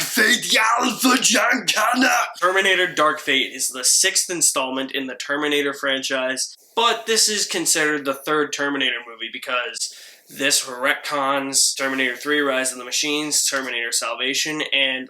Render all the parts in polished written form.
Fate, the Alpha Giancana! Terminator Dark Fate is the 6th installment in the Terminator franchise, but this is considered the 3rd Terminator movie because this retcons Terminator 3 Rise of the Machines, Terminator Salvation, and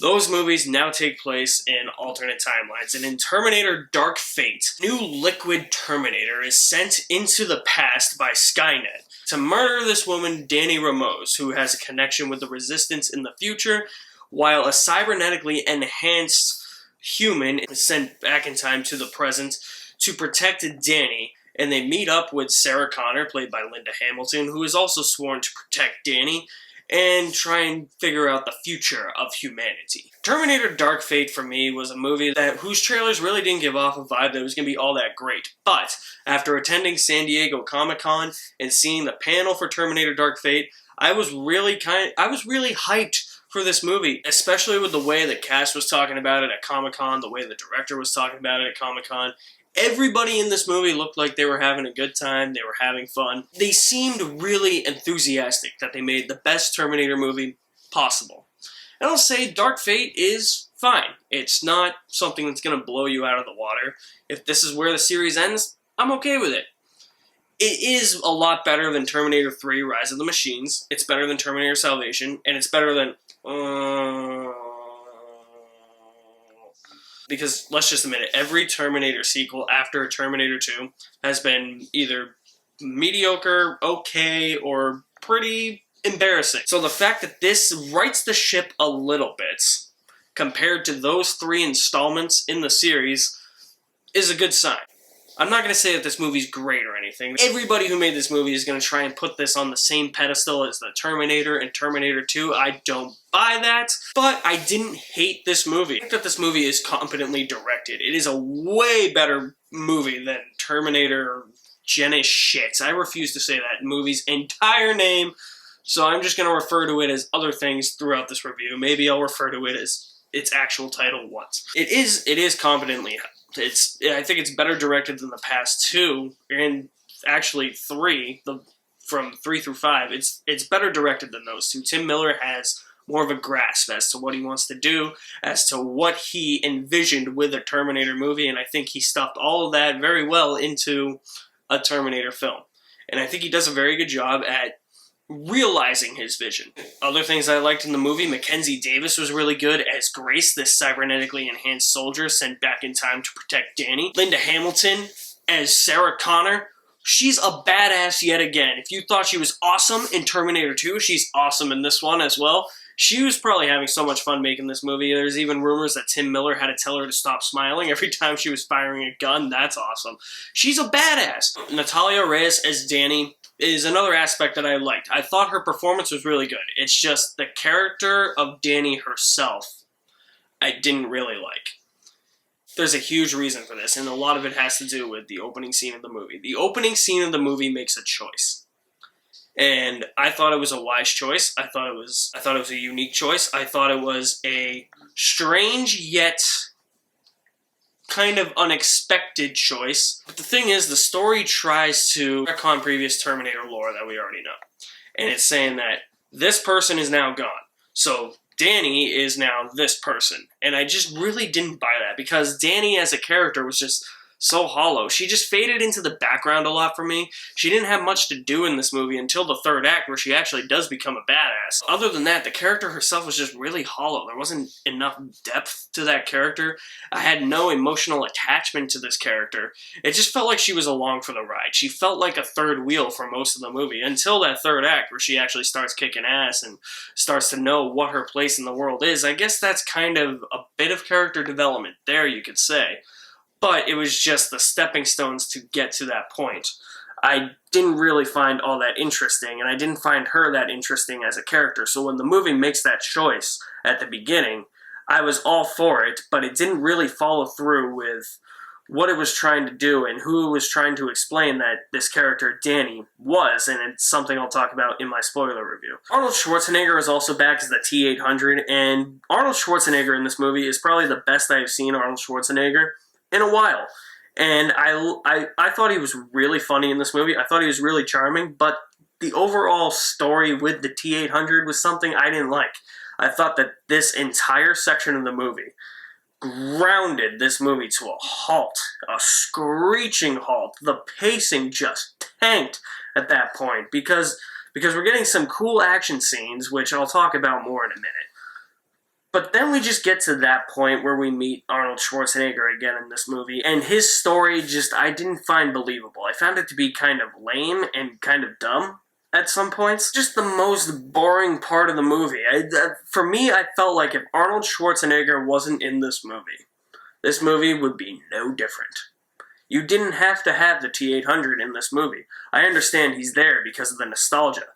those movies now take place in alternate timelines. And in Terminator Dark Fate, new liquid Terminator is sent into the past by Skynet to murder this woman, Danny Ramos, who has a connection with the Resistance in the future, while a cybernetically enhanced human is sent back in time to the present to protect Danny. And they meet up with Sarah Connor, played by Linda Hamilton, who is also sworn to protect Danny and try and figure out the future of humanity. Terminator Dark Fate, for me, was a movie whose trailers really didn't give off a vibe that was going to be all that great. But after attending San Diego Comic-Con and seeing the panel for Terminator Dark Fate, I was really hyped for this movie, especially with the way the cast was talking about it at Comic-Con, the way the director was talking about it at Comic-Con. Everybody in this movie looked like they were having a good time, they were having fun. They seemed really enthusiastic that they made the best Terminator movie possible. And I'll say Dark Fate is fine. It's not something that's going to blow you out of the water. If this is where the series ends, I'm okay with it. It is a lot better than Terminator 3 Rise of the Machines. It's better than Terminator Salvation, and it's better than because, let's just admit it, every Terminator sequel after Terminator 2 has been either mediocre, okay, or pretty embarrassing. So the fact that this rights the ship a little bit, compared to those 3 installments in the series, is a good sign. I'm not going to say that this movie's great or anything. Everybody who made this movie is going to try and put this on the same pedestal as the Terminator and Terminator 2. I don't buy that, but I didn't hate this movie. I think that this movie is competently directed. It is a way better movie than Terminator Genesis shit. I refuse to say that movie's entire name, so I'm just going to refer to it as other things throughout this review. Maybe I'll refer to it as its actual title once. It is competently. I think it's better directed than the past 2, and actually 3, from 3 through 5. It's better directed than those 2. Tim Miller has more of a grasp as to what he wants to do, as to what he envisioned with a Terminator movie, and I think he stuffed all of that very well into a Terminator film. And I think he does a very good job at realizing his vision. Other things I liked in the movie, Mackenzie Davis was really good as Grace, this cybernetically enhanced soldier sent back in time to protect Danny. Linda Hamilton as Sarah Connor. She's a badass yet again. If you thought she was awesome in Terminator 2, she's awesome in this one as well. She was probably having so much fun making this movie. There's even rumors that Tim Miller had to tell her to stop smiling every time she was firing a gun. That's awesome. She's a badass. Natalia Reyes as Danny is another aspect that I liked. I thought her performance was really good. It's just the character of Danny herself I didn't really like. There's a huge reason for this, and a lot of it has to do with the opening scene of the movie. The opening scene of the movie makes a choice. And I thought it was a wise choice. I thought it was a unique choice. I thought it was a strange yet kind of unexpected choice. But the thing is, the story tries to retcon previous Terminator lore that we already know. And it's saying that this person is now gone. So Danny is now this person. And I just really didn't buy that, because Danny as a character was just so hollow. She just faded into the background a lot for me. She didn't have much to do in this movie until the 3rd act, where she actually does become a badass. Other than that, the character herself was just really hollow. There wasn't enough depth to that character. I had no emotional attachment to this character. It just felt like she was along for the ride. She felt like a third wheel for most of the movie, until that 3rd act, where she actually starts kicking ass and starts to know what her place in the world is. I guess that's kind of a bit of character development there, you could say. But it was just the stepping stones to get to that point. I didn't really find all that interesting, and I didn't find her that interesting as a character. So when the movie makes that choice at the beginning, I was all for it, but it didn't really follow through with what it was trying to do and who it was trying to explain that this character, Danny, was, and it's something I'll talk about in my spoiler review. Arnold Schwarzenegger is also back as the T-800, and Arnold Schwarzenegger in this movie is probably the best I've seen Arnold Schwarzenegger in a while. And I thought he was really funny in this movie. I thought he was really charming, but the overall story with the T-800 was something I didn't like. I thought that this entire section of the movie grounded this movie to a halt, a screeching halt. The pacing just tanked at that point because we're getting some cool action scenes, which I'll talk about more in a minute. But then we just get to that point where we meet Arnold Schwarzenegger again in this movie, and his story I didn't find believable. I found it to be kind of lame and kind of dumb at some points. Just the most boring part of the movie. For me, I felt like if Arnold Schwarzenegger wasn't in this movie would be no different. You didn't have to have the T-800 in this movie. I understand he's there because of the nostalgia,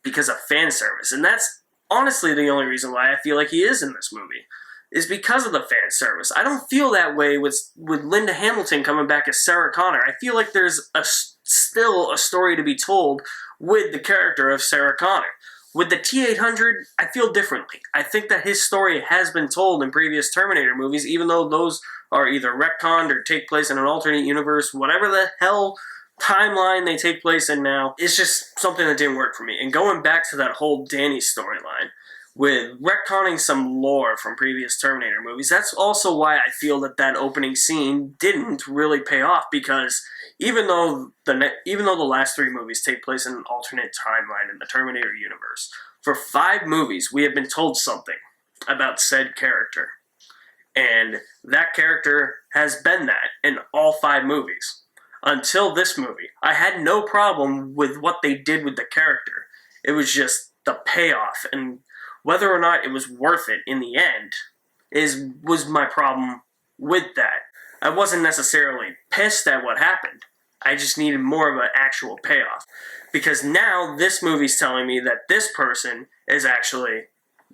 because of fan service, and that's honestly the only reason why I feel like he is in this movie, is because of the fan service. I don't feel that way with Linda Hamilton coming back as Sarah Connor. I feel like there's still a story to be told with the character of Sarah Connor. With the T-800, I feel differently. I think that his story has been told in previous Terminator movies, even though those are either retconned or take place in an alternate universe, whatever the hell timeline they take place in now. It's just something that didn't work for me. And going back to that whole Danny storyline, with retconning some lore from previous Terminator movies, that's also why I feel that opening scene didn't really pay off, because even though the last 3 movies take place in an alternate timeline in the Terminator universe, for 5 movies we have been told something about said character. And that character has been that in all 5 movies. Until this movie, I had no problem with what they did with the character. It was just the payoff, and whether or not it was worth it in the end was my problem with that. I wasn't necessarily pissed at what happened. I just needed more of an actual payoff. Because now this movie's telling me that this person is actually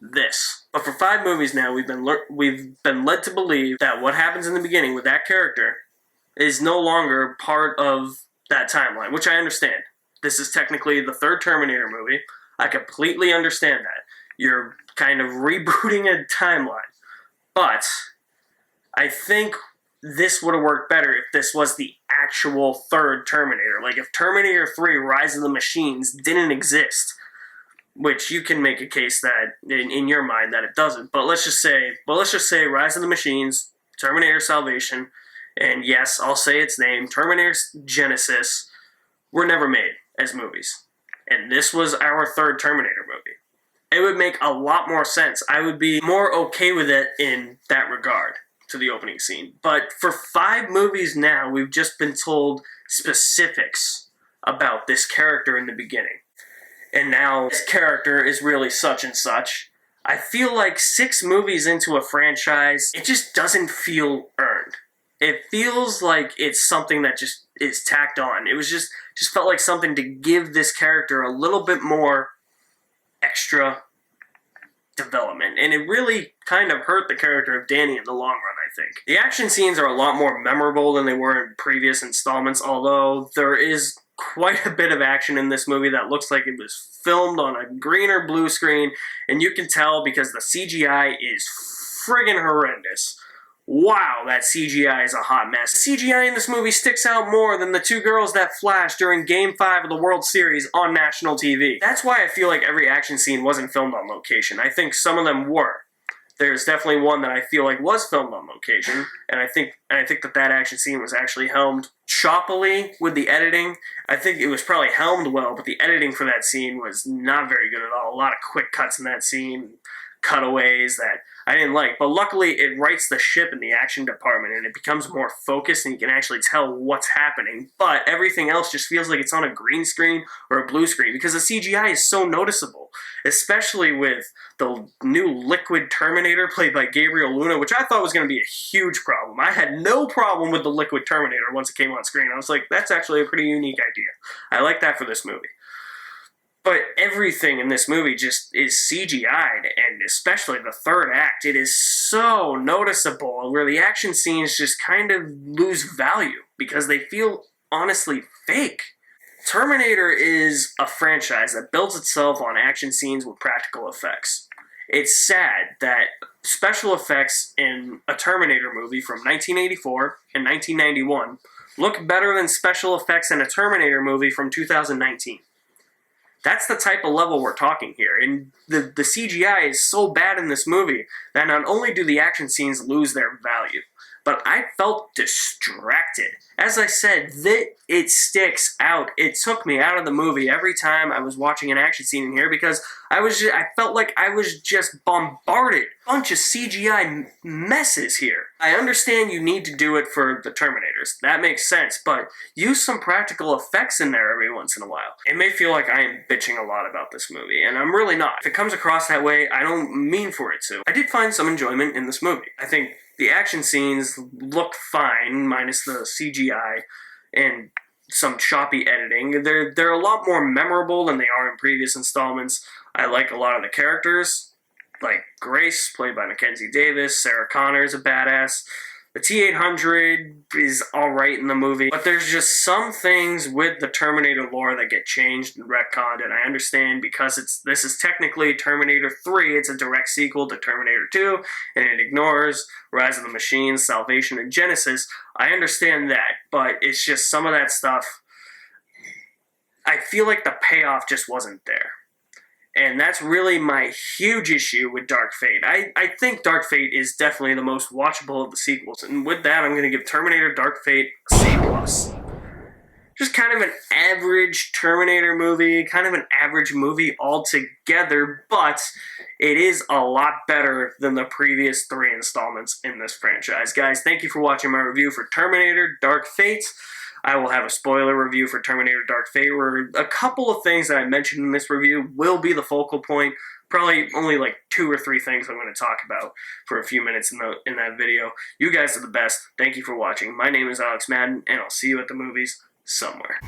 this. But for 5 movies now, we've been led to believe that what happens in the beginning with that character is no longer part of that timeline, which I understand. This is technically the 3rd Terminator movie. I completely understand that. You're kind of rebooting a timeline. But I think this would have worked better if this was the actual 3rd Terminator. Like if Terminator 3 Rise of the Machines didn't exist, which you can make a case that in your mind that it doesn't. But let's just say Rise of the Machines, Terminator Salvation, and yes, I'll say its name, Terminator Genesis, were never made as movies. And this was our 3rd Terminator movie. It would make a lot more sense. I would be more okay with it in that regard to the opening scene. But for 5 movies now, we've just been told specifics about this character in the beginning. And now this character is really such and such. I feel like 6 movies into a franchise, it just doesn't feel earned. It feels like it's something that just is tacked on. It was just felt like something to give this character a little bit more extra development. And it really kind of hurt the character of Danny in the long run, I think. The action scenes are a lot more memorable than they were in previous installments, although there is quite a bit of action in this movie that looks like it was filmed on a green or blue screen, and you can tell because the CGI is friggin' horrendous. Wow, that CGI is a hot mess. The CGI in this movie sticks out more than the 2 girls that flashed during Game 5 of the World Series on national TV. That's why I feel like every action scene wasn't filmed on location. I think some of them were. There's definitely one that I feel like was filmed on location, and I think that action scene was actually helmed choppily with the editing. I think it was probably helmed well, but the editing for that scene was not very good at all. A lot of quick cuts in that scene, cutaways that I didn't like, but luckily it rights the ship in the action department and it becomes more focused and you can actually tell what's happening, but everything else just feels like it's on a green screen or a blue screen because the CGI is so noticeable, especially with the new Liquid Terminator played by Gabriel Luna, which I thought was going to be a huge problem. I had no problem with the Liquid Terminator once it came on screen. I was like, that's actually a pretty unique idea. I like that for this movie. But everything in this movie just is CGI'd, and especially the 3rd act, it is so noticeable, where the action scenes just kind of lose value, because they feel honestly fake. Terminator is a franchise that builds itself on action scenes with practical effects. It's sad that special effects in a Terminator movie from 1984 and 1991 look better than special effects in a Terminator movie from 2019. That's the type of level we're talking here. And the CGI is so bad in this movie that not only do the action scenes lose their value, but I felt distracted. As I said, it sticks out. It took me out of the movie every time I was watching an action scene in here because I felt like I was just bombarded. Bunch of CGI messes here. I understand you need to do it for the Terminators. That makes sense, but use some practical effects in there every once in a while. It may feel like I am bitching a lot about this movie, and I'm really not. If it comes across that way, I don't mean for it to. I did find some enjoyment in this movie. I think the action scenes look fine, minus the CGI and some choppy editing. They're a lot more memorable than they are in previous installments. I like a lot of the characters, like Grace, played by Mackenzie Davis. Sarah Connor is a badass. The T-800 is alright in the movie, but there's just some things with the Terminator lore that get changed and retconned, and I understand because this is technically Terminator 3, it's a direct sequel to Terminator 2, and it ignores Rise of the Machines, Salvation, and Genesis. I understand that, but it's just some of that stuff, I feel like the payoff just wasn't there. And that's really my huge issue with Dark Fate. I think Dark Fate is definitely the most watchable of the sequels. And with that, I'm going to give Terminator Dark Fate a C+. Just kind of an average Terminator movie, kind of an average movie altogether, but it is a lot better than the previous 3 installments in this franchise. Guys, thank you for watching my review for Terminator Dark Fate. I will have a spoiler review for Terminator Dark Fate where a couple of things that I mentioned in this review will be the focal point. Probably only like 2 or 3 things I'm going to talk about for a few minutes in that video. You guys are the best. Thank you for watching. My name is Alex Madden, and I'll see you at the movies somewhere.